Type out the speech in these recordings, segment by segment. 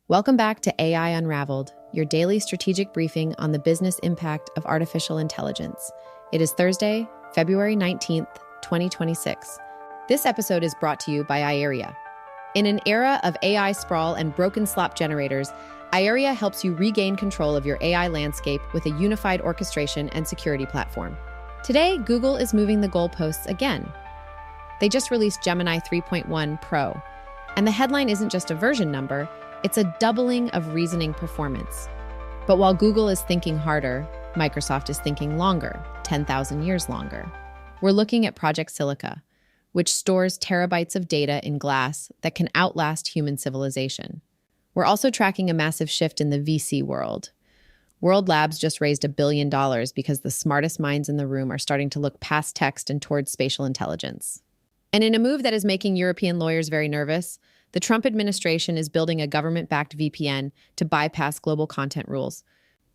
Welcome back to AI Unraveled, your daily strategic briefing on the business impact of artificial intelligence. It is Thursday, February 19th, 2026. This episode is brought to you by AIRIA. In an era of AI sprawl and broken slop generators, AIRIA helps you regain control of your AI landscape with a unified orchestration and security platform. Today, Google is moving the goalposts again. They just released Gemini 3.1 Pro, and the headline isn't just a version number, it's a doubling of reasoning performance. But while Google is thinking harder, Microsoft is thinking longer, 10,000 years longer. We're looking at Project Silica, which stores terabytes of data in glass that can outlast human civilization. We're also tracking a massive shift in the VC world. World Labs just raised $1 billion because the smartest minds in the room are starting to look past text and towards spatial intelligence. And in a move that is making European lawyers very nervous, the Trump administration is building a government-backed VPN to bypass global content rules.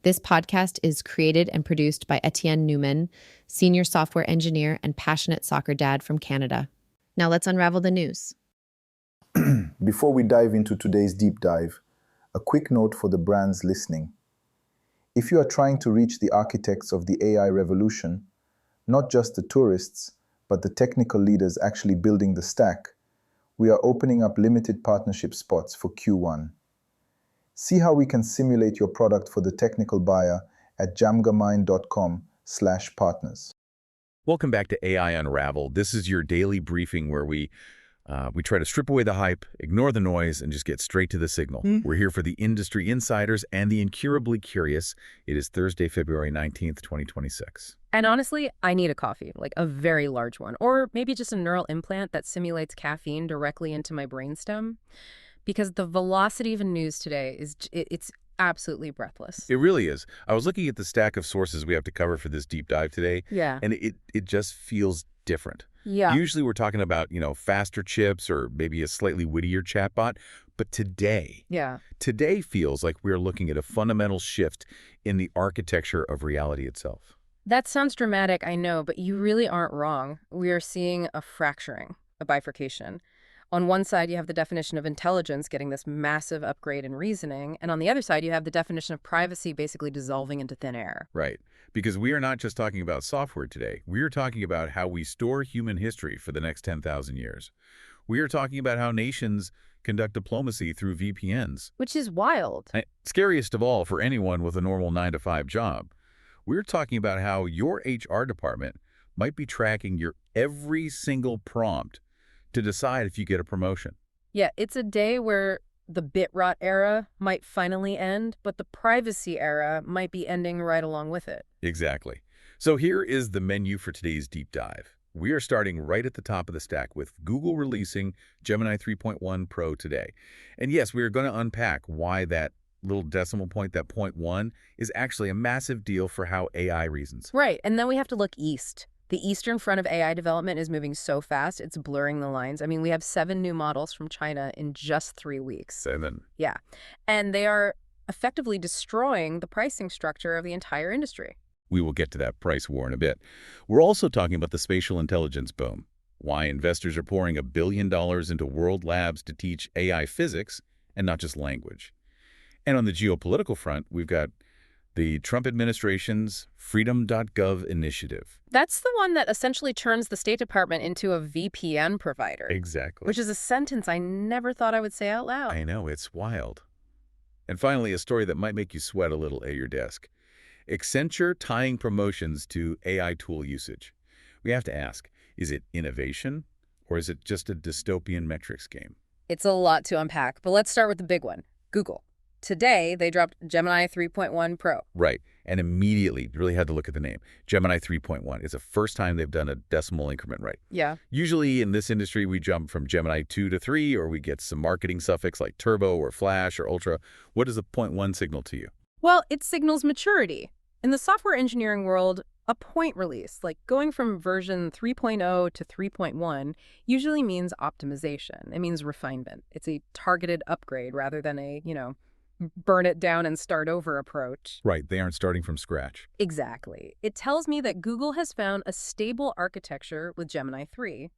This podcast is created and produced by Etienne Noumen, senior software engineer and passionate soccer dad from Canada. Now let's unravel the news. Before we dive into today's deep dive, a quick note for the brands listening. If you are trying to reach the architects of the AI revolution, not just the tourists, but the technical leaders actually building the stack, we are opening up limited partnership spots for Q1. See how we can simulate your product for the technical buyer at jamgamine.com/partners. Welcome back to AI Unraveled. This is your daily briefing where we try to strip away the hype, ignore the noise, and just get straight to the signal. We're here for the industry insiders and the incurably curious. It is Thursday, February 19th, 2026. And honestly, I need a coffee, like a very large one, or maybe just a neural implant that simulates caffeine directly into my brainstem, because the velocity of news today it's absolutely breathless. It really is. I was looking at the stack of sources we have to cover for this deep dive today, and it just feels different. Yeah. Usually we're talking about, faster chips or maybe a slightly wittier chatbot, but today feels like we're looking at a fundamental shift in the architecture of reality itself. That sounds dramatic, I know, but you really aren't wrong. We are seeing a fracturing, a bifurcation. On one side, you have the definition of intelligence getting this massive upgrade in reasoning, and on the other side, you have the definition of privacy basically dissolving into thin air. Right. Because we are not just talking about software today. We are talking about how we store human history for the next 10,000 years. We are talking about how nations conduct diplomacy through VPNs. Which is wild. And scariest of all for anyone with a normal 9-to-5 job. We're talking about how your HR department might be tracking your every single prompt to decide if you get a promotion. Yeah, it's a day where the bit rot era might finally end, but the privacy era might be ending right along with it. Exactly. So here is the menu for today's deep dive. We are starting right at the top of the stack with Google releasing Gemini 3.1 Pro today. And yes, we are going to unpack why that little decimal point, that 0.1, is actually a massive deal for how AI reasons. Right, and then we have to look east. The eastern front of AI development is moving so fast, it's blurring the lines. I mean, we have 7 new models from China in just 3 weeks. 7. Yeah, and they are effectively destroying the pricing structure of the entire industry. We will get to that price war in a bit. We're also talking about the spatial intelligence boom, why investors are pouring $1 billion into World Labs to teach AI physics and not just language. And on the geopolitical front, we've got the Trump administration's Freedom.gov initiative. That's the one that essentially turns the State Department into a VPN provider. Exactly. Which is a sentence I never thought I would say out loud. I know, it's wild. And finally, a story that might make you sweat a little at your desk. Accenture tying promotions to AI tool usage. We have to ask, is it innovation or is it just a dystopian metrics game? It's a lot to unpack, but let's start with the big one, Google. Today, they dropped Gemini 3.1 Pro. Right, and immediately really had to look at the name. Gemini 3.1. It's the first time they've done a decimal increment right. Yeah. Usually in this industry, we jump from Gemini 2 to 3, or we get some marketing suffix like turbo or flash or ultra. What does the 0.1 signal to you? Well, it signals maturity. In the software engineering world, a point release, like going from version 3.0 to 3.1, usually means optimization. It means refinement. It's a targeted upgrade rather than a, burn it down and start over approach. Right, they aren't starting from scratch. Exactly. It tells me that Google has found a stable architecture with Gemini 3.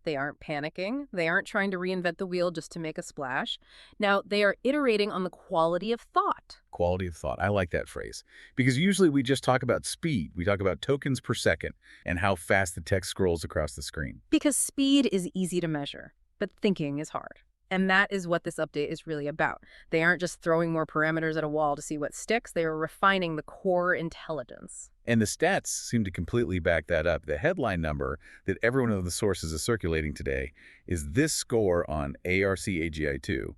They aren't panicking. They aren't trying to reinvent the wheel just to make a splash. Now, they are iterating on the quality of thought. Quality of thought. I like that phrase. Because usually we just talk about speed. We talk about tokens per second and how fast the text scrolls across the screen. Because speed is easy to measure, but thinking is hard. And that is what this update is really about. They aren't just throwing more parameters at a wall to see what sticks. They are refining the core intelligence. And the stats seem to completely back that up. The headline number that every one of the sources is circulating today is this score on ARC-AGI-2,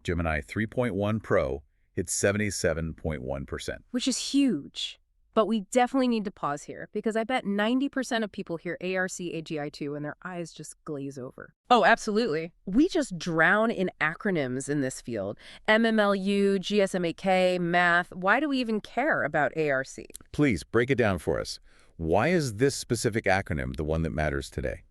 Gemini 3.1 Pro, hit 77.1%. Which is huge. But we definitely need to pause here, because I bet 90% of people hear ARC-AGI-2 and their eyes just glaze over. Oh, absolutely. We just drown in acronyms in this field. MMLU, GSM8K, math. Why do we even care about ARC? Please break it down for us. Why is this specific acronym the one that matters today?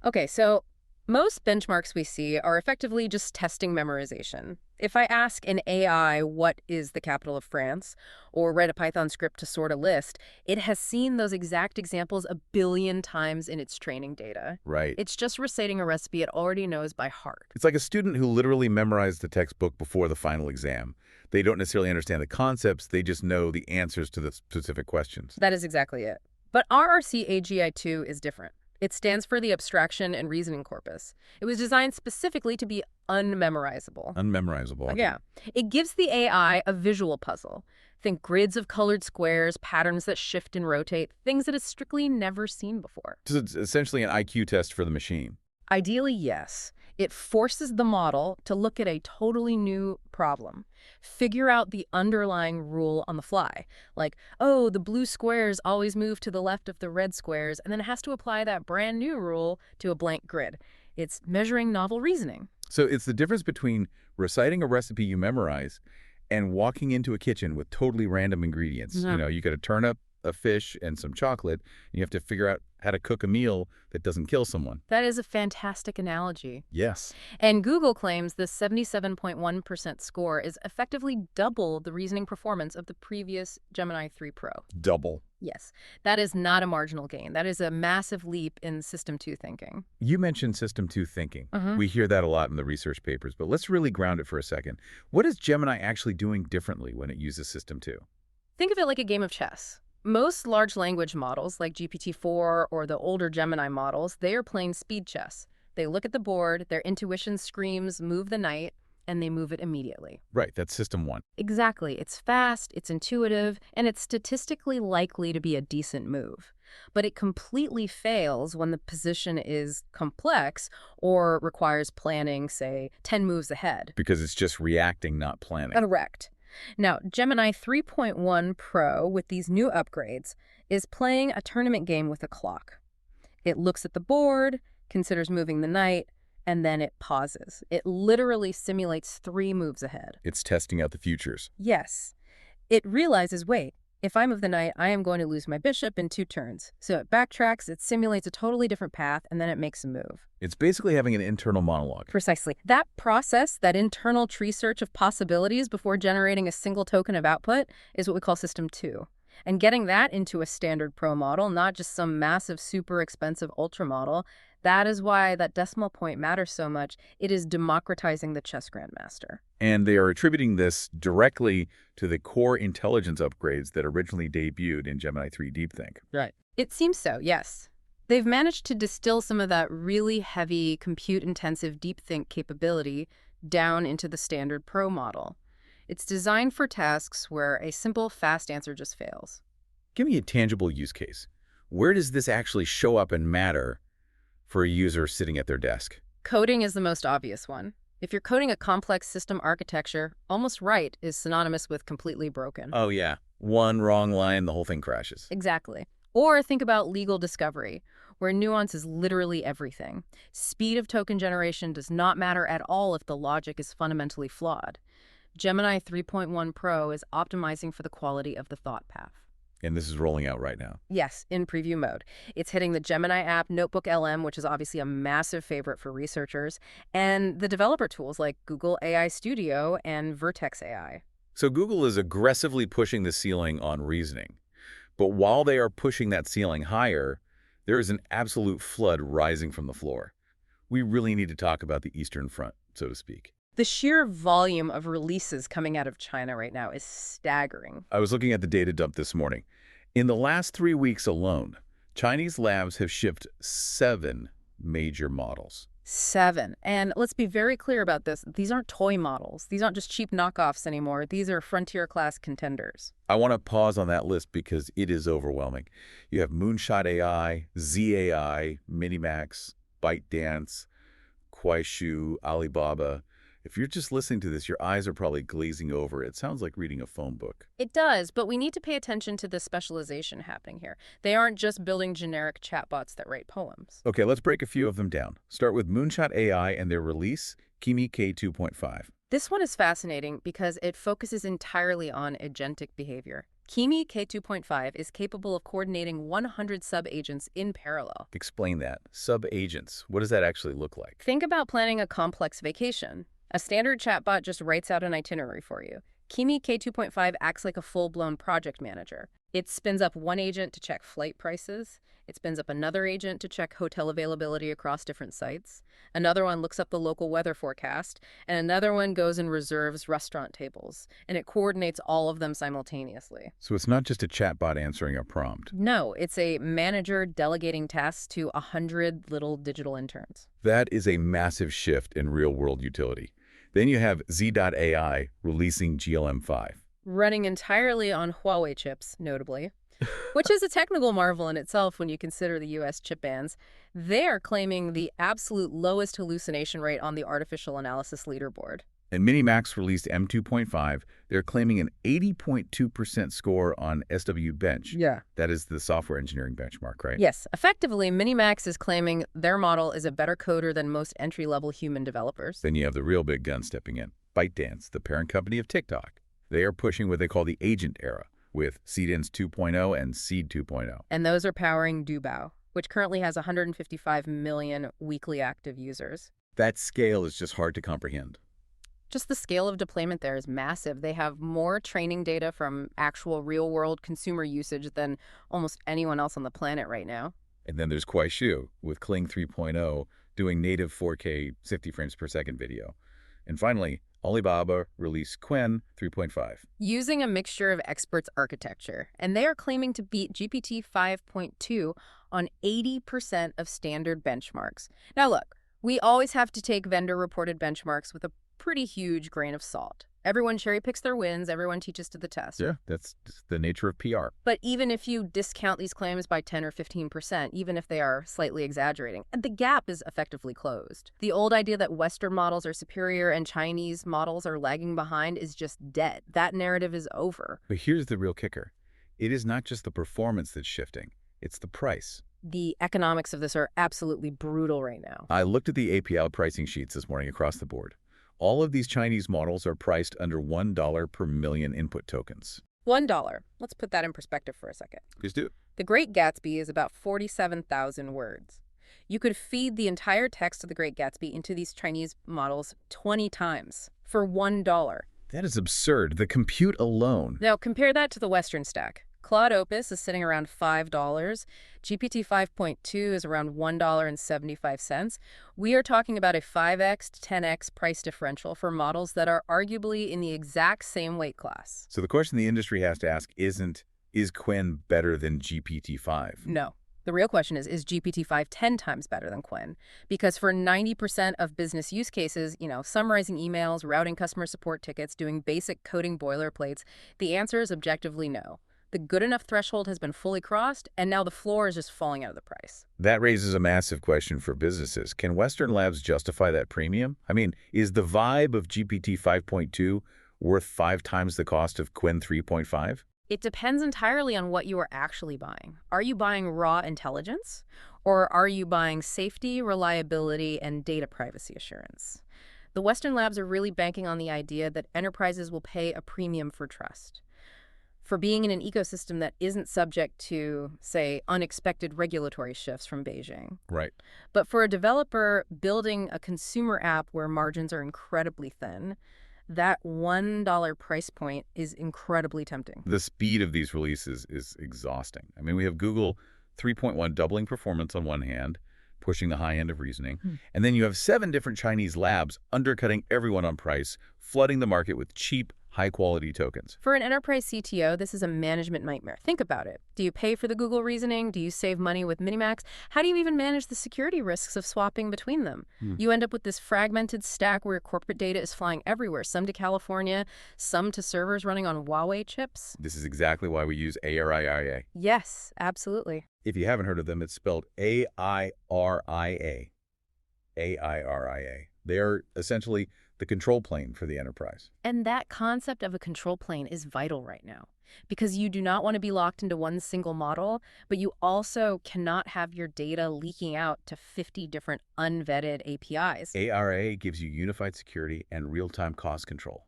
Okay, so most benchmarks we see are effectively just testing memorization. If I ask an AI what is the capital of France, or write a Python script to sort a list, it has seen those exact examples a billion times in its training data. Right. It's just reciting a recipe it already knows by heart. It's like a student who literally memorized the textbook before the final exam. They don't necessarily understand the concepts, they just know the answers to the specific questions. That is exactly it. But RRC-AGI-2 is different. It stands for the Abstraction and Reasoning Corpus. It was designed specifically to be unmemorizable. Unmemorizable. Okay. Yeah. It gives the AI a visual puzzle. Think grids of colored squares, patterns that shift and rotate, things that it's strictly never seen before. So it's essentially an IQ test for the machine. Ideally, yes. It forces the model to look at a totally new problem, figure out the underlying rule on the fly, like, oh, the blue squares always move to the left of the red squares, and then it has to apply that brand new rule to a blank grid. It's measuring novel reasoning. So it's the difference between reciting a recipe you memorize and walking into a kitchen with totally random ingredients. Yeah. You know, you got a turnip, a fish, and some chocolate, and you have to figure out how to cook a meal that doesn't kill someone. That is a fantastic analogy. Yes. And Google claims the 77.1% score is effectively double the reasoning performance of the previous Gemini 3 Pro. Double. Yes, that is not a marginal gain. That is a massive leap in System 2 thinking. You mentioned System 2 thinking. Mhm. We hear that a lot in the research papers, but let's really ground it for a second. What is Gemini actually doing differently when it uses System 2? Think of it like a game of chess. Most large language models, like GPT-4 or the older Gemini models, they are playing speed chess. They look at the board, their intuition screams, move the knight, and they move it immediately. Right, that's System 1. Exactly. It's fast, it's intuitive, and it's statistically likely to be a decent move. But it completely fails when the position is complex or requires planning, say, 10 moves ahead. Because it's just reacting, not planning. Correct. Now, Gemini 3.1 Pro, with these new upgrades, is playing a tournament game with a clock. It looks at the board, considers moving the knight, and then it pauses. It literally simulates 3 moves ahead. It's testing out the futures. Yes. It realizes, wait, if I move the knight, I am going to lose my bishop in 2 turns. So it backtracks, it simulates a totally different path, and then it makes a move. It's basically having an internal monologue. Precisely. That process, that internal tree search of possibilities before generating a single token of output, is what we call System 2. And getting that into a standard Pro model, not just some massive, super expensive Ultra model, that is why that decimal point matters so much. It is democratizing the chess grandmaster. And they are attributing this directly to the core intelligence upgrades that originally debuted in Gemini 3 DeepThink. Right. It seems so, yes. They've managed to distill some of that really heavy, compute-intensive DeepThink capability down into the standard Pro model. It's designed for tasks where a simple, fast answer just fails. Give me a tangible use case. Where does this actually show up and matter for a user sitting at their desk? Coding is the most obvious one. If you're coding a complex system architecture, almost right is synonymous with completely broken. Oh, yeah. One wrong line, the whole thing crashes. Exactly. Or think about legal discovery, where nuance is literally everything. Speed of token generation does not matter at all if the logic is fundamentally flawed. Gemini 3.1 Pro is optimizing for the quality of the thought path. And this is rolling out right now. Yes, in preview mode. It's hitting the Gemini app Notebook LM, which is obviously a massive favorite for researchers, and the developer tools like Google AI Studio and Vertex AI. So Google is aggressively pushing the ceiling on reasoning. But while they are pushing that ceiling higher, there is an absolute flood rising from the floor. we really need to talk about the Eastern Front, so to speak. The sheer volume of releases coming out of China right now is staggering. I was looking at the data dump this morning. In the last 3 weeks alone, Chinese labs have shipped 7 major models. 7. And let's be very clear about this. These aren't toy models. These aren't just cheap knockoffs anymore. These are frontier-class contenders. I want to pause on that list because it is overwhelming. You have Moonshot AI, ZAI, Minimax, ByteDance, Kuaishu, Alibaba. If you're just listening to this, your eyes are probably glazing over. It sounds like reading a phone book. It does, but we need to pay attention to the specialization happening here. They aren't just building generic chatbots that write poems. Okay, let's break a few of them down. Start with Moonshot AI and their release, Kimi K2.5. This one is fascinating because it focuses entirely on agentic behavior. Kimi K2.5 is capable of coordinating 100 sub-agents in parallel. Explain that. Sub-agents. What does that actually look like? Think about planning a complex vacation. A standard chatbot just writes out an itinerary for you. Kimi K2.5 acts like a full-blown project manager. It spins up one agent to check flight prices. It spins up another agent to check hotel availability across different sites. Another one looks up the local weather forecast. And another one goes and reserves restaurant tables. And it coordinates all of them simultaneously. So it's not just a chatbot answering a prompt. No, it's a manager delegating tasks to 100 little digital interns. That is a massive shift in real-world utility. Then you have Z.AI releasing GLM-5. Running entirely on Huawei chips, notably, which is a technical marvel in itself when you consider the U.S. chip bans. They are claiming the absolute lowest hallucination rate on the artificial analysis leaderboard. And Minimax released M2.5. They're claiming an 80.2% score on SW Bench. Yeah. That is the software engineering benchmark, right? Yes. Effectively, Minimax is claiming their model is a better coder than most entry-level human developers. Then you have the real big gun stepping in. ByteDance, the parent company of TikTok. They are pushing what they call the agent era with Seedens 2.0 and Seed 2.0. And those are powering Dubao, which currently has 155 million weekly active users. That scale is just hard to comprehend. Just the scale of deployment there is massive. They have more training data from actual real-world consumer usage than almost anyone else on the planet right now. And then there's Kuaishu with Kling 3.0 doing native 4K 50 frames per second video. And finally, Alibaba released Qwen 3.5. Using a mixture of experts' architecture. And they are claiming to beat GPT 5.2 on 80% of standard benchmarks. Now look, we always have to take vendor-reported benchmarks with a pretty huge grain of salt. Everyone cherry picks their wins, everyone teaches to the test. Yeah, that's the nature of PR. But even if you discount these claims by 10 or 15%, even if they are slightly exaggerating, the gap is effectively closed. The old idea that Western models are superior and Chinese models are lagging behind is just dead. That narrative is over. But here's the real kicker. It is not just the performance that's shifting, it's the price. The economics of this are absolutely brutal right now. I looked at the API pricing sheets this morning across the board. All of these Chinese models are priced under $1 per million input tokens. $1. Let's put that in perspective for a second. Please do. The Great Gatsby is about 47,000 words. You could feed the entire text of The Great Gatsby into these Chinese models 20 times for $1. That is absurd. The compute alone. Now, compare that to the Western stack. Claude Opus is sitting around $5. GPT 5.2 is around $1.75. We are talking about a 5x to 10x price differential for models that are arguably in the exact same weight class. So the question the industry has to ask isn't, is Qwen better than GPT-5? No. The real question is GPT-5 10 times better than Qwen? Because for 90% of business use cases, summarizing emails, routing customer support tickets, doing basic coding boilerplates, the answer is objectively no. The good enough threshold has been fully crossed, and now the floor is just falling out of the price. That raises a massive question for businesses. Can Western labs justify that premium? I mean, is the vibe of GPT 5.2 worth 5 times the cost of Qwen 3.5? It depends entirely on what you are actually buying. Are you buying raw intelligence, or are you buying safety, reliability, and data privacy assurance? The Western labs are really banking on the idea that enterprises will pay a premium for trust, for being in an ecosystem that isn't subject to, say, unexpected regulatory shifts from Beijing. Right. But for a developer building a consumer app where margins are incredibly thin, that $1 price point is incredibly tempting. The speed of these releases is exhausting. I mean, we have Google 3.1 doubling performance on one hand, pushing the high end of reasoning. And then you have 7 different Chinese labs undercutting everyone on price, flooding the market with cheap, high-quality tokens. For an enterprise CTO, this is a management nightmare. Think about it. Do you pay for the Google reasoning? Do you save money with Minimax? How do you even manage the security risks of swapping between them? You end up with this fragmented stack where your corporate data is flying everywhere, some to California, some to servers running on Huawei chips. This is exactly why we use AIRIA. Yes, absolutely. If you haven't heard of them, it's spelled AIRIA. AIRIA. They are essentially the control plane for the enterprise. And that concept of a control plane is vital right now because you do not want to be locked into one single model, but you also cannot have your data leaking out to 50 different unvetted APIs. AIRIA gives you unified security and real-time cost control.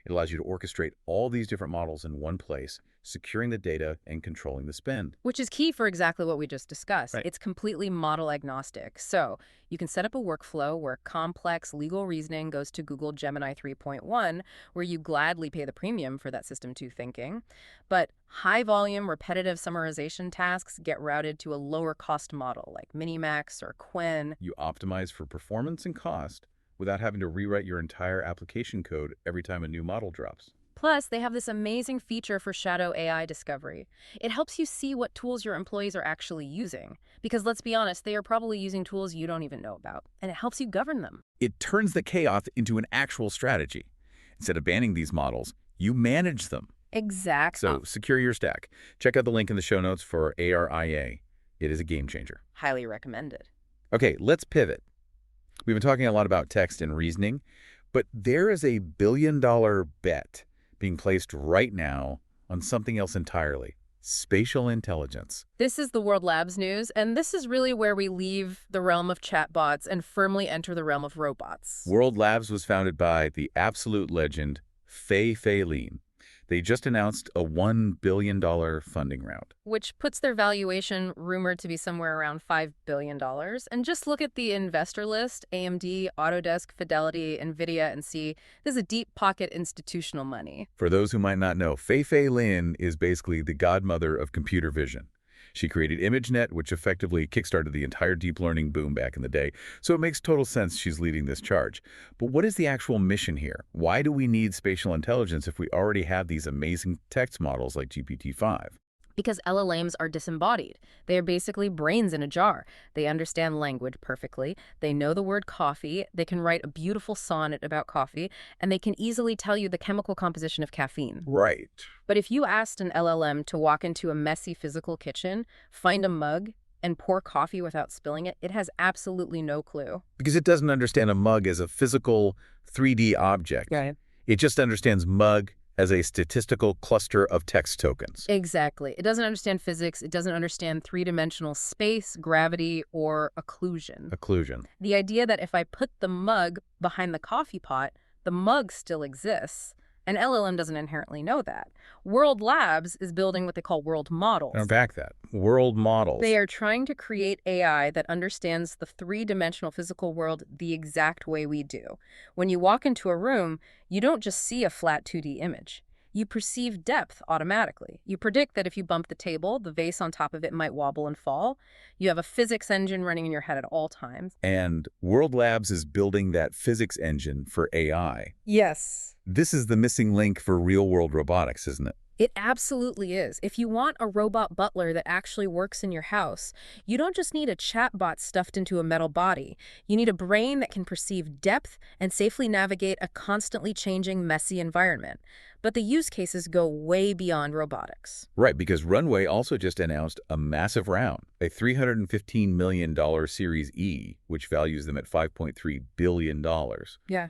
It allows you to orchestrate all these different models in one place, securing the data and controlling the spend. Which is key for exactly what we just discussed. Right. It's completely model agnostic. So you can set up a workflow where complex legal reasoning goes to Google Gemini 3.1, where you gladly pay the premium for that system 2 thinking. But high volume, repetitive summarization tasks get routed to a lower cost model like Minimax or Qwen. You optimize for performance and cost without having to rewrite your entire application code every time a new model drops. Plus, they have this amazing feature for shadow AI discovery. It helps you see what tools your employees are actually using. Because let's be honest, they are probably using tools you don't even know about. And it helps you govern them. It turns the chaos into an actual strategy. Instead of banning these models, you manage them. Exactly. So secure your stack. Check out the link in the show notes for AIRIA. It is a game changer. Highly recommended. Okay, let's pivot. We've been talking a lot about text and reasoning, but there is a billion-dollar bet being placed right now on something else entirely: spatial intelligence. This is the World Labs news, and this is really where we leave the realm of chatbots and firmly enter the realm of robots. World Labs was founded by the absolute legend Fei-Fei. They just announced a $1 billion funding round, which puts their valuation rumored to be somewhere around $5 billion. And just look at the investor list: AMD, Autodesk, Fidelity, NVIDIA, and C. This is a deep pocket institutional money. For those who might not know, Fei-Fei is basically the godmother of computer vision. She created ImageNet, which effectively kickstarted the entire deep learning boom back in the day, so it makes total sense she's leading this charge. But what is the actual mission here? Why do we need spatial intelligence if we already have these amazing text models like GPT-5? Because LLMs are disembodied. They are basically brains in a jar. They understand language perfectly. They know the word coffee. They can write a beautiful sonnet about coffee, and they can easily tell you the chemical composition of caffeine. Right. But if you asked an LLM to walk into a messy physical kitchen, find a mug, and pour coffee without spilling it, it has absolutely no clue. Because it doesn't understand a mug as a physical 3D object. Right. It just understands mug as a statistical cluster of text tokens. Exactly. It doesn't understand physics. It doesn't understand three-dimensional space, gravity, or occlusion. Occlusion. The idea that if I put the mug behind the coffee pot, the mug still exists. An LLM doesn't inherently know that. World Labs is building what they call world models. Unpack that. World models. They are trying to create AI that understands the three-dimensional physical world the exact way we do. When you walk into a room, you don't just see a flat 2D image. You perceive depth automatically. You predict that if you bump the table, the vase on top of it might wobble and fall. You have a physics engine running in your head at all times. And World Labs is building that physics engine for AI. Yes. This is the missing link for real-world robotics, isn't it? It absolutely is. If you want a robot butler that actually works in your house, you don't just need a chatbot stuffed into a metal body. You need a brain that can perceive depth and safely navigate a constantly changing, messy environment. But the use cases go way beyond robotics. Right, because Runway also just announced a massive round, a $315 million Series E, which values them at $5.3 billion. Yeah.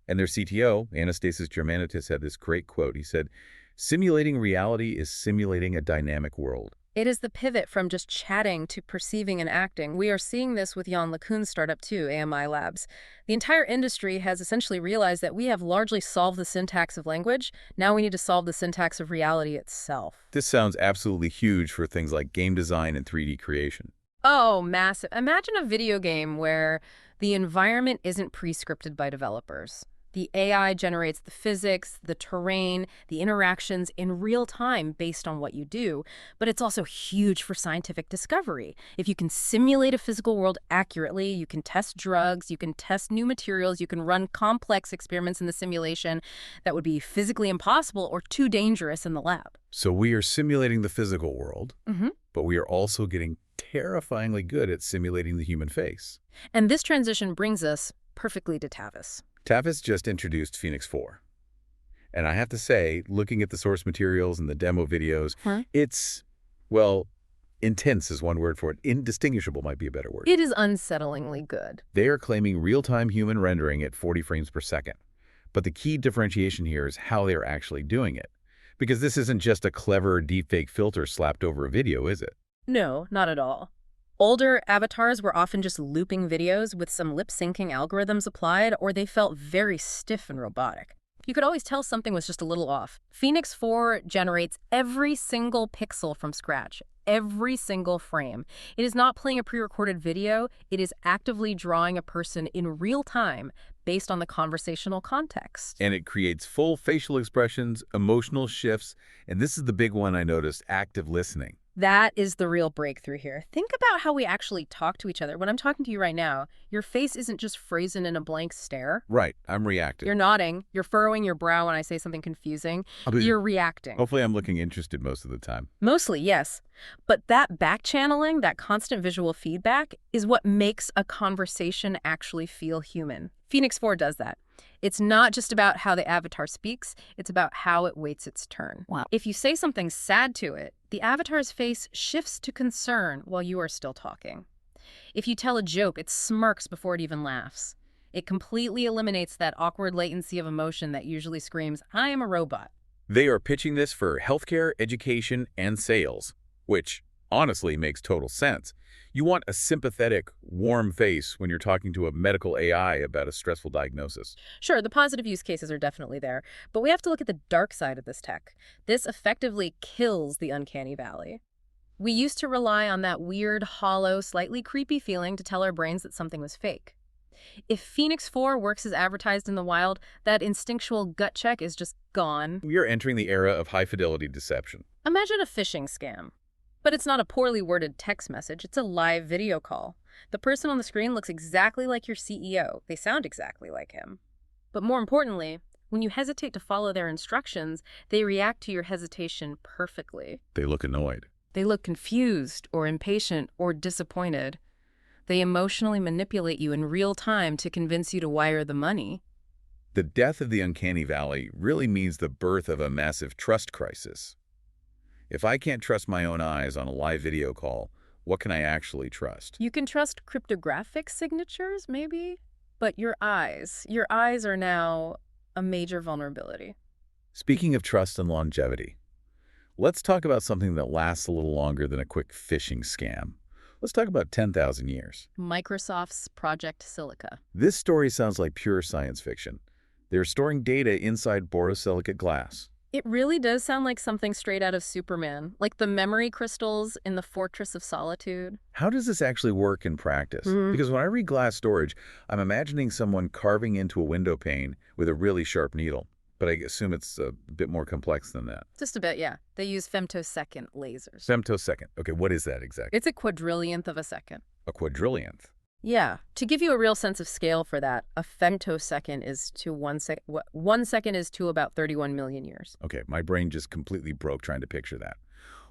And their CTO, Anastasis Germanitis, had this great quote. He said, "Simulating reality is simulating a dynamic world." It is the pivot from just chatting to perceiving and acting. We are seeing this with Jan LeCun's startup too, AMI Labs. The entire industry has essentially realized that we have largely solved the syntax of language. Now we need to solve the syntax of reality itself. This sounds absolutely huge for things like game design and 3D creation. Oh, massive. Imagine a video game where the environment isn't pre-scripted by developers. The AI generates the physics, the terrain, the interactions in real time based on what you do, but it's also huge for scientific discovery. If you can simulate a physical world accurately, you can test drugs, you can test new materials, you can run complex experiments in the simulation that would be physically impossible or too dangerous in the lab. So we are simulating the physical world, but we are also getting terrifyingly good at simulating the human face. And this transition brings us perfectly to Tavis. Tavis just introduced Phoenix 4. And I have to say, looking at the source materials and the demo videos, it's, well, intense is one word for it. Indistinguishable might be a better word. It is unsettlingly good. They are claiming real-time human rendering at 40 frames per second. But the key differentiation here is how they are actually doing it. Because this isn't just a clever deepfake filter slapped over a video, is it? No, not at all. Older avatars were often just looping videos with some lip-syncing algorithms applied, or they felt very stiff and robotic. You could always tell something was just a little off. Phoenix 4 generates every single pixel from scratch, every single frame. It is not playing a pre-recorded video. It is actively drawing a person in real time based on the conversational context. And it creates full facial expressions, emotional shifts, and this is the big one I noticed, active listening. That is the real breakthrough here. Think about how we actually talk to each other. When I'm talking to you right now, your face isn't just frozen in a blank stare. Right, I'm reacting. You're nodding. You're furrowing your brow when I say something confusing. You're reacting. Hopefully I'm looking interested most of the time. Mostly, yes. But that back-channeling, that constant visual feedback, is what makes a conversation actually feel human. Phoenix 4 does that. It's not just about how the avatar speaks, it's about how it waits its turn. Wow. If you say something sad to it, the avatar's face shifts to concern while you are still talking. If you tell a joke, it smirks before it even laughs. It completely eliminates that awkward latency of emotion that usually screams, "I am a robot." They are pitching this for healthcare, education, and sales, which honestly makes total sense. You want a sympathetic, warm face when you're talking to a medical AI about a stressful diagnosis. Sure, the positive use cases are definitely there, but we have to look at the dark side of this tech. This effectively kills the uncanny valley. We used to rely on that weird, hollow, slightly creepy feeling to tell our brains that something was fake. If Phoenix 4 works as advertised in the wild, that instinctual gut check is just gone. We are entering the era of high-fidelity deception. Imagine a phishing scam. But it's not a poorly worded text message, it's a live video call. The person on the screen looks exactly like your CEO. They sound exactly like him. But more importantly, when you hesitate to follow their instructions, they react to your hesitation perfectly. They look annoyed. They look confused or impatient or disappointed. They emotionally manipulate you in real time to convince you to wire the money. The death of the uncanny valley really means the birth of a massive trust crisis. If I can't trust my own eyes on a live video call, what can I actually trust? You can trust cryptographic signatures, maybe, but your eyes are now a major vulnerability. Speaking of trust and longevity, let's talk about something that lasts a little longer than a quick phishing scam. Let's talk about 10,000 years. Microsoft's Project Silica. This story sounds like pure science fiction. They're storing data inside borosilicate glass. It really does sound like something straight out of Superman, like the memory crystals in the Fortress of Solitude. How does this actually work in practice? Because when I read glass storage, I'm imagining someone carving into a window pane with a really sharp needle. But I assume it's a bit more complex than that. Just a bit, yeah. They use femtosecond lasers. Femtosecond. Okay, what is that exactly? It's a quadrillionth of a second. A quadrillionth. Yeah. To give you a real sense of scale for that, a femtosecond is to 1 second. 1 second is to about 31 million years. Okay, my brain just completely broke trying to picture that.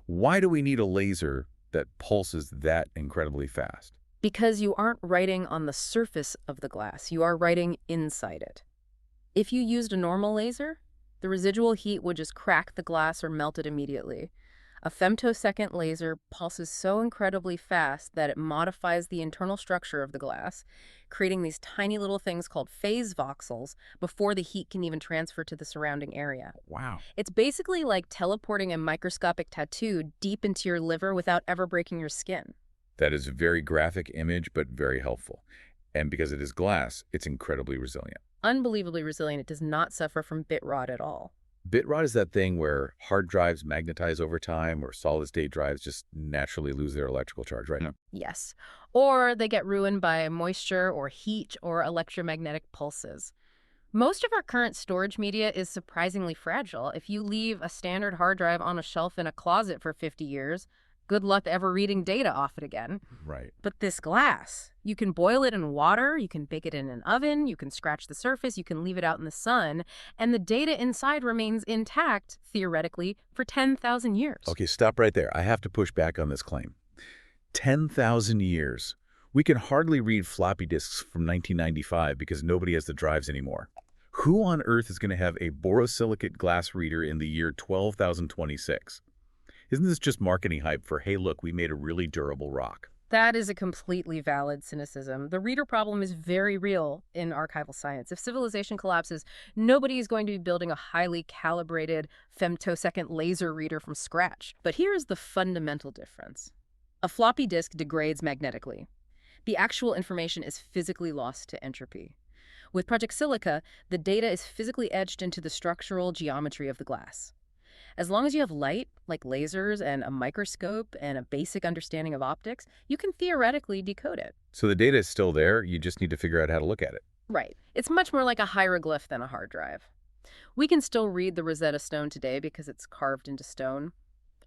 Why do we need a laser that pulses that incredibly fast? Because you aren't writing on the surface of the glass. You are writing inside it. If you used a normal laser, the residual heat would just crack the glass or melt it immediately. A femtosecond laser pulses so incredibly fast that it modifies the internal structure of the glass, creating these tiny little things called phase voxels before the heat can even transfer to the surrounding area. Wow. It's basically like teleporting a microscopic tattoo deep into your liver without ever breaking your skin. That is a very graphic image, but very helpful. And because it is glass, it's incredibly resilient. Unbelievably resilient. It does not suffer from bit rot at all. Bit rot is that thing where hard drives magnetize over time or solid-state drives just naturally lose their electrical charge, right? No. Yes. Or they get ruined by moisture or heat or electromagnetic pulses. Most of our current storage media is surprisingly fragile. If you leave a standard hard drive on a shelf in a closet for 50 years, good luck ever reading data off it again. Right. But this glass, you can boil it in water, you can bake it in an oven, you can scratch the surface, you can leave it out in the sun, and the data inside remains intact, theoretically, for 10,000 years. Okay, stop right there. I have to push back on this claim. 10,000 years. We can hardly read floppy disks from 1995 because nobody has the drives anymore. Who on earth is going to have a borosilicate glass reader in the year 12,026? Isn't this just marketing hype for, hey, look, we made a really durable rock? That is a completely valid cynicism. The reader problem is very real in archival science. If civilization collapses, nobody is going to be building a highly calibrated femtosecond laser reader from scratch. But here's the fundamental difference. A floppy disk degrades magnetically. The actual information is physically lost to entropy. With Project Silica, the data is physically etched into the structural geometry of the glass. As long as you have light, like lasers and a microscope and a basic understanding of optics, you can theoretically decode it. So the data is still there, you just need to figure out how to look at it. Right. It's much more like a hieroglyph than a hard drive. We can still read the Rosetta Stone today because it's carved into stone.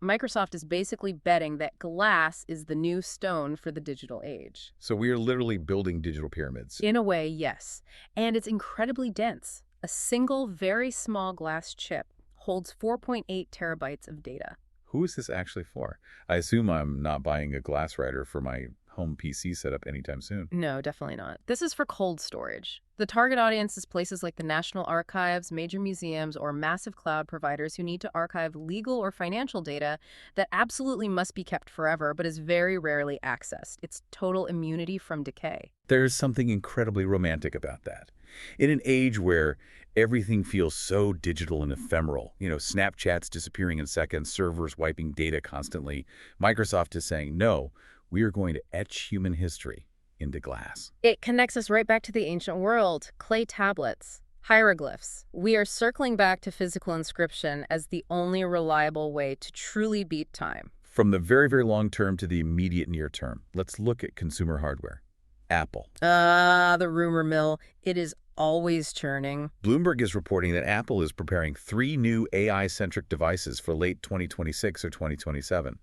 Microsoft is basically betting that glass is the new stone for the digital age. So we are literally building digital pyramids. In a way, yes. And it's incredibly dense. A single, very small glass chip holds 4.8 terabytes of data. Who is this actually for? I assume I'm not buying a glass writer for my home PC setup anytime soon. No, definitely not. This is for cold storage. The target audience is places like the National Archives, major museums, or massive cloud providers who need to archive legal or financial data that absolutely must be kept forever, but is very rarely accessed. It's total immunity from decay. There's something incredibly romantic about that. In an age where everything feels so digital and ephemeral, Snapchat's disappearing in seconds, servers wiping data constantly, Microsoft is saying, no, we are going to etch human history into glass. It connects us right back to the ancient world. Clay tablets, hieroglyphs. We are circling back to physical inscription as the only reliable way to truly beat time. From the very, very long term to the immediate near term, let's look at consumer hardware. Apple. The rumor mill. It is always churning. Bloomberg is reporting that Apple is preparing 3 new AI-centric devices for late 2026 or 2027.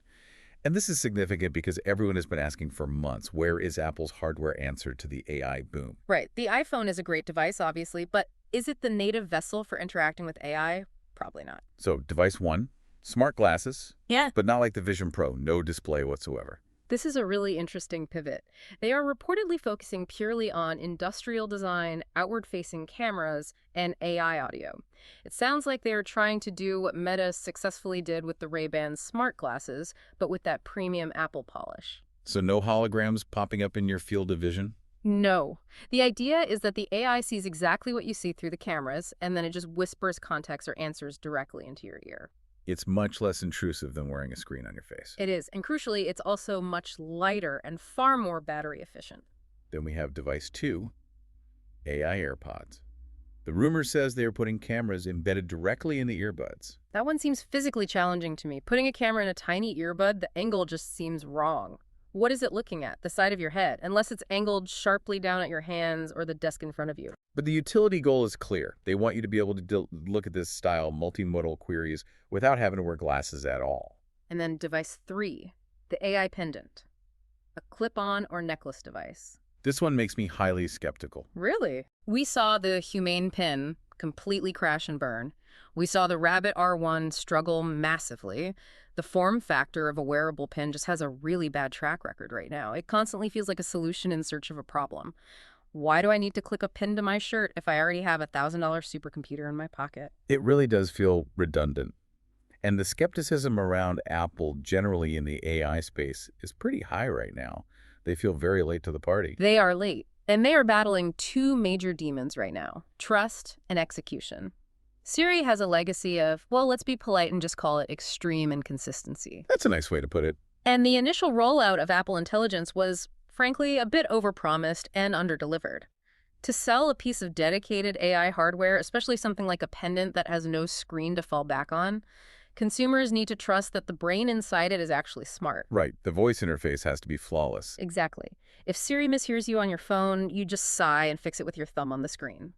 And this is significant because everyone has been asking for months, where is Apple's hardware answer to the AI boom? Right. The iPhone is a great device, obviously, but is it the native vessel for interacting with AI? Probably not. So device 1, smart glasses, Yeah. but not like the Vision Pro, no display whatsoever. This is a really interesting pivot. They are reportedly focusing purely on industrial design, outward-facing cameras, and AI audio. It sounds like they are trying to do what Meta successfully did with the Ray-Ban smart glasses, but with that premium Apple polish. So no holograms popping up in your field of vision? No. The idea is that the AI sees exactly what you see through the cameras, and then it just whispers context or answers directly into your ear. It's much less intrusive than wearing a screen on your face. It is, and crucially, it's also much lighter and far more battery efficient. Then we have device 2, AI AirPods. The rumor says they are putting cameras embedded directly in the earbuds. That one seems physically challenging to me. Putting a camera in a tiny earbud, the angle just seems wrong. What is it looking at? The side of your head, unless it's angled sharply down at your hands or the desk in front of you. But the utility goal is clear. They want you to be able to look at this style multimodal queries without having to wear glasses at all. And then device 3, the AI pendant. A clip-on or necklace device. This one makes me highly skeptical. Really? We saw the Humane pin completely crash and burn. We saw the Rabbit R1 struggle massively. The form factor of a wearable pin just has a really bad track record right now. It constantly feels like a solution in search of a problem. Why do I need to click a pin to my shirt if I already have a $1,000 supercomputer in my pocket? It really does feel redundant. And the skepticism around Apple generally in the AI space is pretty high right now. They feel very late to the party. They are late, and they are battling 2 major demons right now: trust and execution. Siri has a legacy of, well, let's be polite and just call it extreme inconsistency. That's a nice way to put it. And the initial rollout of Apple Intelligence was, frankly, a bit overpromised and underdelivered. To sell a piece of dedicated AI hardware, especially something like a pendant that has no screen to fall back on, consumers need to trust that the brain inside it is actually smart. Right. The voice interface has to be flawless. Exactly. If Siri mishears you on your phone, you just sigh and fix it with your thumb on the screen.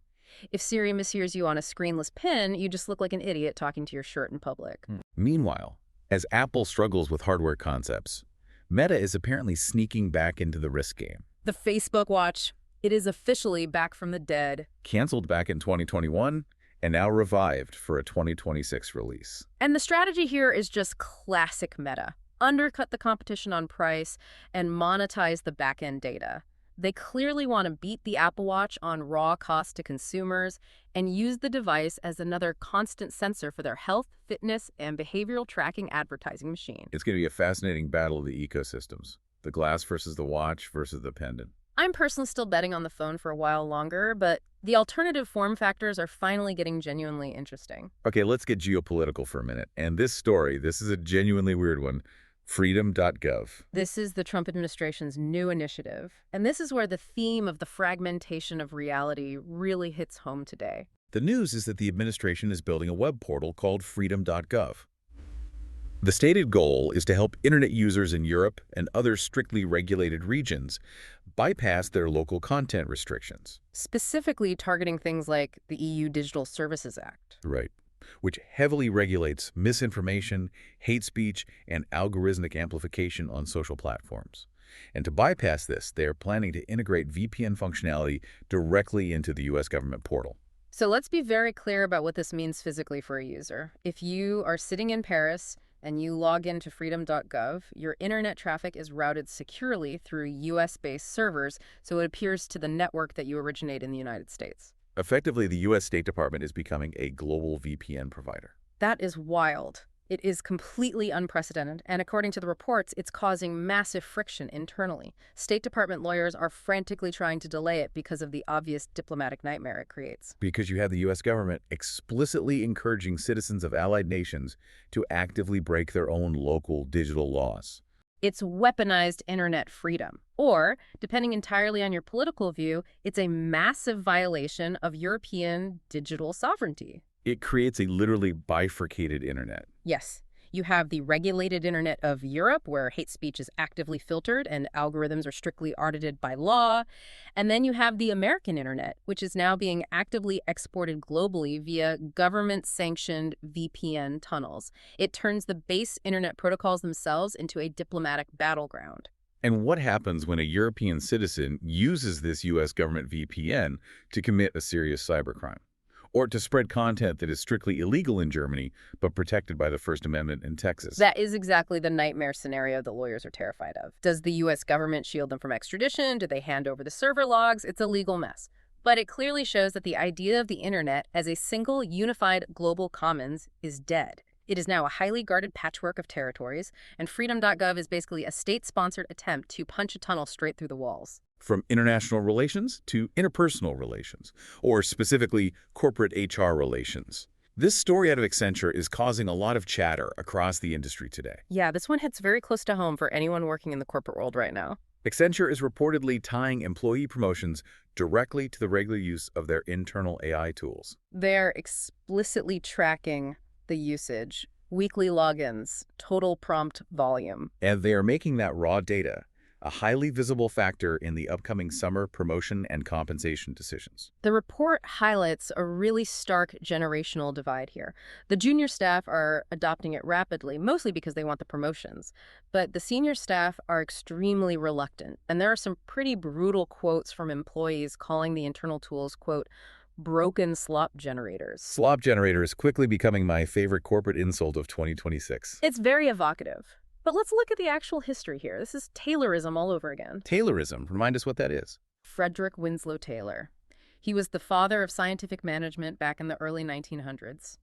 If Siri mishears you on a screenless pen, you just look like an idiot talking to your shirt in public. Meanwhile, as Apple struggles with hardware concepts, Meta is apparently sneaking back into the risk game. The Facebook Watch, it is officially back from the dead. Canceled back in 2021 and now revived for a 2026 release. And the strategy here is just classic Meta. Undercut the competition on price and monetize the back-end data. They clearly want to beat the Apple Watch on raw cost to consumers and use the device as another constant sensor for their health, fitness, and behavioral tracking advertising machine. It's going to be a fascinating battle of the ecosystems. The glass versus the watch versus the pendant. I'm personally still betting on the phone for a while longer, but the alternative form factors are finally getting genuinely interesting. Okay, let's get geopolitical for a minute. And this story, this is a genuinely weird one. Freedom.gov. This is the Trump administration's new initiative, and this is where the theme of the fragmentation of reality really hits home today. The news is that the administration is building a web portal called Freedom.gov. The stated goal is to help internet users in Europe and other strictly regulated regions bypass their local content restrictions. Specifically targeting things like the EU Digital Services Act. Right. Which heavily regulates misinformation, hate speech, and algorithmic amplification on social platforms. And to bypass this, they're planning to integrate VPN functionality directly into the U.S. government portal. So let's be very clear about what this means physically for a user. If you are sitting in Paris and you log into Freedom.gov, your internet traffic is routed securely through U.S.-based servers, so it appears to the network that you originate in the United States. Effectively, the U.S. State Department is becoming a global VPN provider. That is wild. It is completely unprecedented, and according to the reports, it's causing massive friction internally. State Department lawyers are frantically trying to delay it because of the obvious diplomatic nightmare it creates. Because you have the U.S. government explicitly encouraging citizens of allied nations to actively break their own local digital laws. It's weaponized internet freedom. Or, depending entirely on your political view, it's a massive violation of European digital sovereignty. It creates a literally bifurcated internet. Yes. You have the regulated internet of Europe, where hate speech is actively filtered and algorithms are strictly audited by law. And then you have the American internet, which is now being actively exported globally via government-sanctioned VPN tunnels. It turns the base internet protocols themselves into a diplomatic battleground. And what happens when a European citizen uses this U.S. government VPN to commit a serious cybercrime? Or to spread content that is strictly illegal in Germany, but protected by the First Amendment in Texas? That is exactly the nightmare scenario that lawyers are terrified of. Does the U.S. government shield them from extradition? Do they hand over the server logs? It's a legal mess. But it clearly shows that the idea of the internet as a single, unified global commons is dead. It is now a highly guarded patchwork of territories, and Freedom.gov is basically a state-sponsored attempt to punch a tunnel straight through the walls. From international relations to interpersonal relations, or specifically corporate HR relations. This story out of Accenture is causing a lot of chatter across the industry today. Yeah, this one hits very close to home for anyone working in the corporate world right now. Accenture is reportedly tying employee promotions directly to the regular use of their internal AI tools. They're explicitly tracking the usage, weekly logins, total prompt volume. And they are making that raw data a highly visible factor in the upcoming summer promotion and compensation decisions. The report highlights a really stark generational divide here. The junior staff are adopting it rapidly, mostly because they want the promotions. But the senior staff are extremely reluctant. And there are some pretty brutal quotes from employees calling the internal tools, quote, broken slop generators. Slop generator is quickly becoming my favorite corporate insult of 2026. It's very evocative. But let's look at the actual history here. This is Taylorism all over again. Taylorism, remind us what that is. Frederick Winslow Taylor. He was the father of scientific management back in the early 1900s.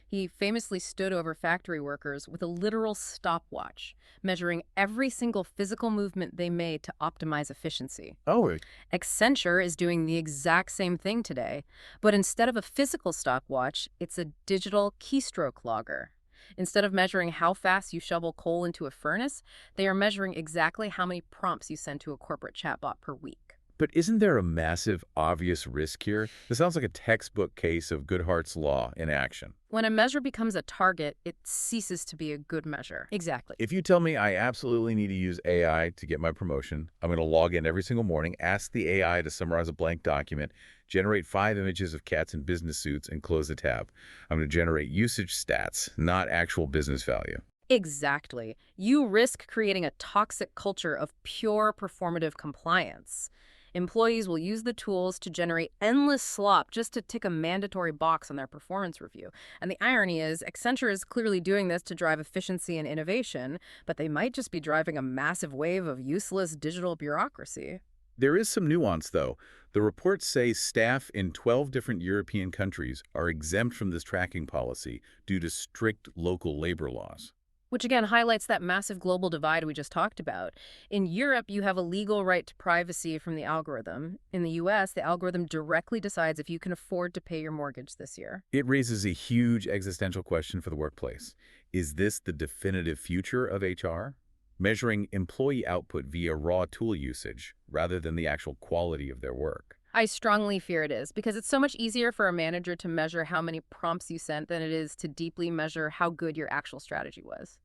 He famously stood over factory workers with a literal stopwatch, measuring every single physical movement they made to optimize efficiency. Oh. Accenture is doing the exact same thing today, but instead of a physical stopwatch, it's a digital keystroke logger. Instead of measuring how fast you shovel coal into a furnace, they are measuring exactly how many prompts you send to a corporate chatbot per week. But isn't there a massive, obvious risk here? This sounds like a textbook case of Goodhart's law in action. When a measure becomes a target, it ceases to be a good measure. Exactly. If you tell me I absolutely need to use AI to get my promotion, I'm going to log in every single morning, ask the AI to summarize a blank document, generate 5 images of cats in business suits, and close the tab. I'm going to generate usage stats, not actual business value. Exactly. You risk creating a toxic culture of pure performative compliance. Employees will use the tools to generate endless slop just to tick a mandatory box on their performance review. And the irony is, Accenture is clearly doing this to drive efficiency and innovation, but they might just be driving a massive wave of useless digital bureaucracy. There is some nuance, though. The reports say staff in 12 different European countries are exempt from this tracking policy due to strict local labor laws. Which again highlights that massive global divide we just talked about. In Europe, you have a legal right to privacy from the algorithm. In the US, the algorithm directly decides if you can afford to pay your mortgage this year. It raises a huge existential question for the workplace. Is this the definitive future of HR? Measuring employee output via raw tool usage rather than the actual quality of their work. I strongly fear it is, because it's so much easier for a manager to measure how many prompts you sent than it is to deeply measure how good your actual strategy was.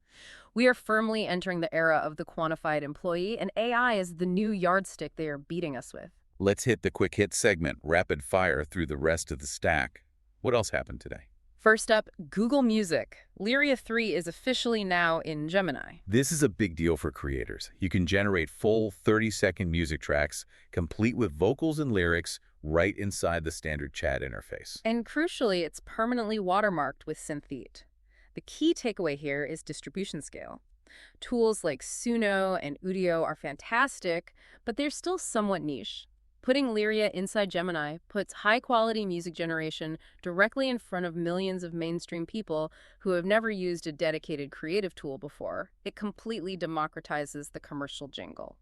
We are firmly entering the era of the quantified employee, and AI is the new yardstick they are beating us with. Let's hit the quick hit segment, rapid fire through the rest of the stack. What else happened today? First up, Google Music. AIRIA 3 is officially now in Gemini. This is a big deal for creators. You can generate full 30-second music tracks, complete with vocals and lyrics, right inside the standard chat interface. And crucially, it's permanently watermarked with Synthete. The key takeaway here is distribution scale. Tools like Suno and Udio are fantastic, but they're still somewhat niche. Putting AIRIA inside Gemini puts high-quality music generation directly in front of millions of mainstream people who have never used a dedicated creative tool before. It completely democratizes the commercial jingle.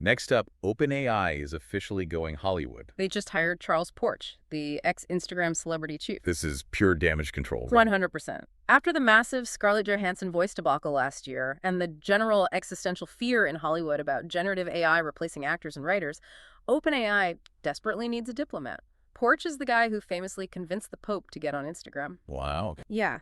Next up, OpenAI is officially going Hollywood. They just hired Charles Porch, the ex-Instagram celebrity chief. This is pure damage control. 100%. After the massive Scarlett Johansson voice debacle last year and the general existential fear in Hollywood about generative AI replacing actors and writers, OpenAI desperately needs a diplomat. Porch is the guy who famously convinced the Pope to get on Instagram. Wow. Yeah.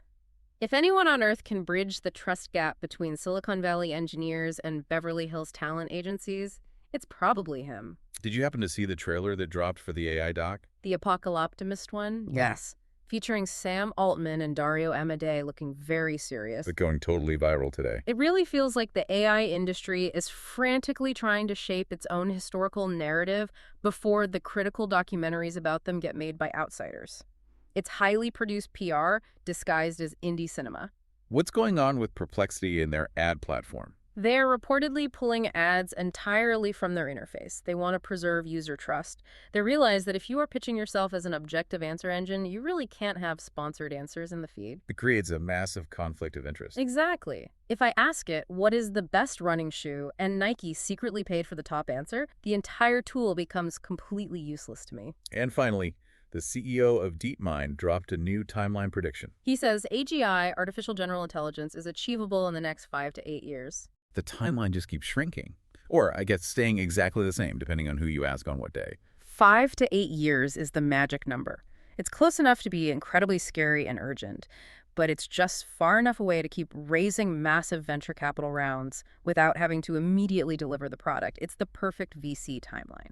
If anyone on Earth can bridge the trust gap between Silicon Valley engineers and Beverly Hills talent agencies, it's probably him. Did you happen to see the trailer that dropped for the AI doc? The Apocalyptimist one? Yes. Featuring Sam Altman and Dario Amodei looking very serious. It's going totally viral today. It really feels like the AI industry is frantically trying to shape its own historical narrative before the critical documentaries about them get made by outsiders. It's highly produced PR disguised as indie cinema. What's going on with Perplexity in their ad platform? They're reportedly pulling ads entirely from their interface. They want to preserve user trust. They realize that if you are pitching yourself as an objective answer engine, you really can't have sponsored answers in the feed. It creates a massive conflict of interest. Exactly. If I ask it, what is the best running shoe, and Nike secretly paid for the top answer, the entire tool becomes completely useless to me. And finally, the CEO of DeepMind dropped a new timeline prediction. He says AGI, artificial general intelligence, is achievable in the next 5 to 8 years. The timeline just keeps shrinking. Or, I guess, staying exactly the same, depending on who you ask on what day. 5 to 8 years is the magic number. It's close enough to be incredibly scary and urgent, but it's just far enough away to keep raising massive venture capital rounds without having to immediately deliver the product. It's the perfect VC timeline.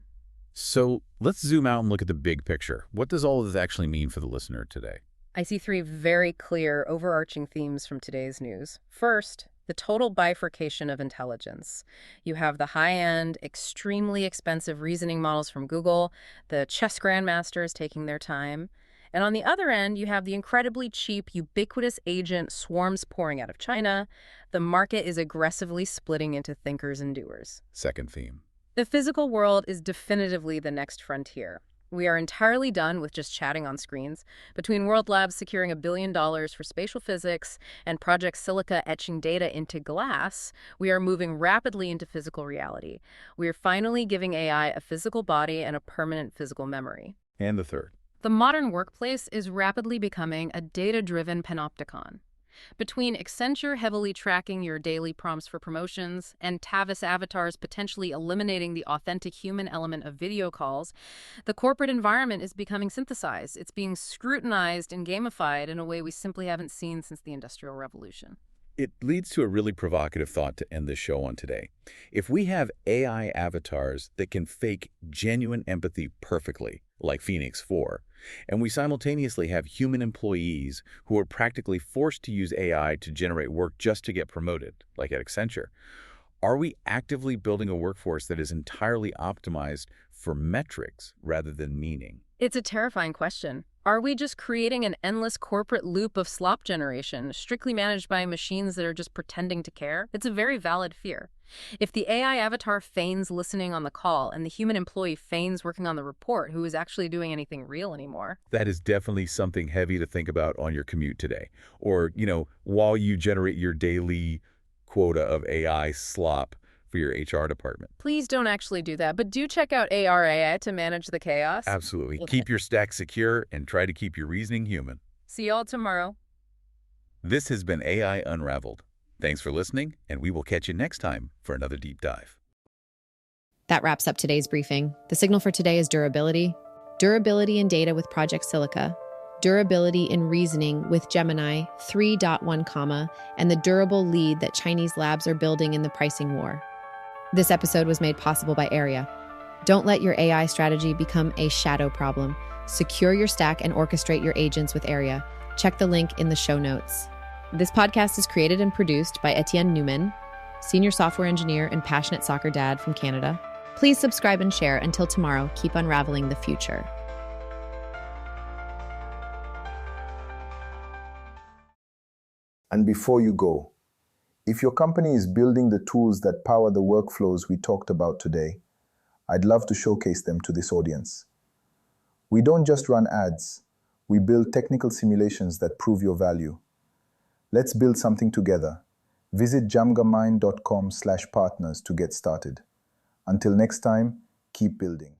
So, let's zoom out and look at the big picture. What does all of this actually mean for the listener today? I see 3 very clear overarching themes from today's news. First, the total bifurcation of intelligence. You have the high-end, extremely expensive reasoning models from Google, the chess grandmasters taking their time. And on the other end, you have the incredibly cheap, ubiquitous agent swarms pouring out of China. The market is aggressively splitting into thinkers and doers. Second theme. The physical world is definitively the next frontier. We are entirely done with just chatting on screens. Between World Labs securing $1 billion for spatial physics and Project Silica etching data into glass, we are moving rapidly into physical reality. We are finally giving AI a physical body and a permanent physical memory. And the third. The modern workplace is rapidly becoming a data-driven panopticon. Between Accenture heavily tracking your daily prompts for promotions and Tavis avatars potentially eliminating the authentic human element of video calls, the corporate environment is becoming synthesized. It's being scrutinized and gamified in a way we simply haven't seen since the Industrial Revolution. It leads to a really provocative thought to end this show on today. If we have AI avatars that can fake genuine empathy perfectly, like Phoenix 4, and we simultaneously have human employees who are practically forced to use AI to generate work just to get promoted, like at Accenture, are we actively building a workforce that is entirely optimized for metrics rather than meaning? It's a terrifying question. Are we just creating an endless corporate loop of slop generation, strictly managed by machines that are just pretending to care? It's a very valid fear. If the AI avatar feigns listening on the call and the human employee feigns working on the report, who is actually doing anything real anymore? That is definitely something heavy to think about on your commute today. Or, while you generate your daily quota of AI slop for your HR department. Please don't actually do that, but do check out AIRIA to manage the chaos. Absolutely. Okay. Keep your stack secure and try to keep your reasoning human. See y'all tomorrow. This has been AI Unraveled. Thanks for listening, and we will catch you next time for another deep dive. That wraps up today's briefing. The signal for today is durability. Durability in data with Project Silica. Durability in reasoning with Gemini 3.1, and the durable lead that Chinese labs are building in the pricing war. This episode was made possible by AIRIA. Don't let your AI strategy become a shadow problem. Secure your stack and orchestrate your agents with AIRIA. Check the link in the show notes. This podcast is created and produced by Etienne Noumen, senior software engineer and passionate soccer dad from Canada. Please subscribe and share. Until tomorrow, keep unraveling the future. And before you go, if your company is building the tools that power the workflows we talked about today, I'd love to showcase them to this audience. We don't just run ads, we build technical simulations that prove your value. Let's build something together. Visit jamgamind.com/partners to get started. Until next time, keep building.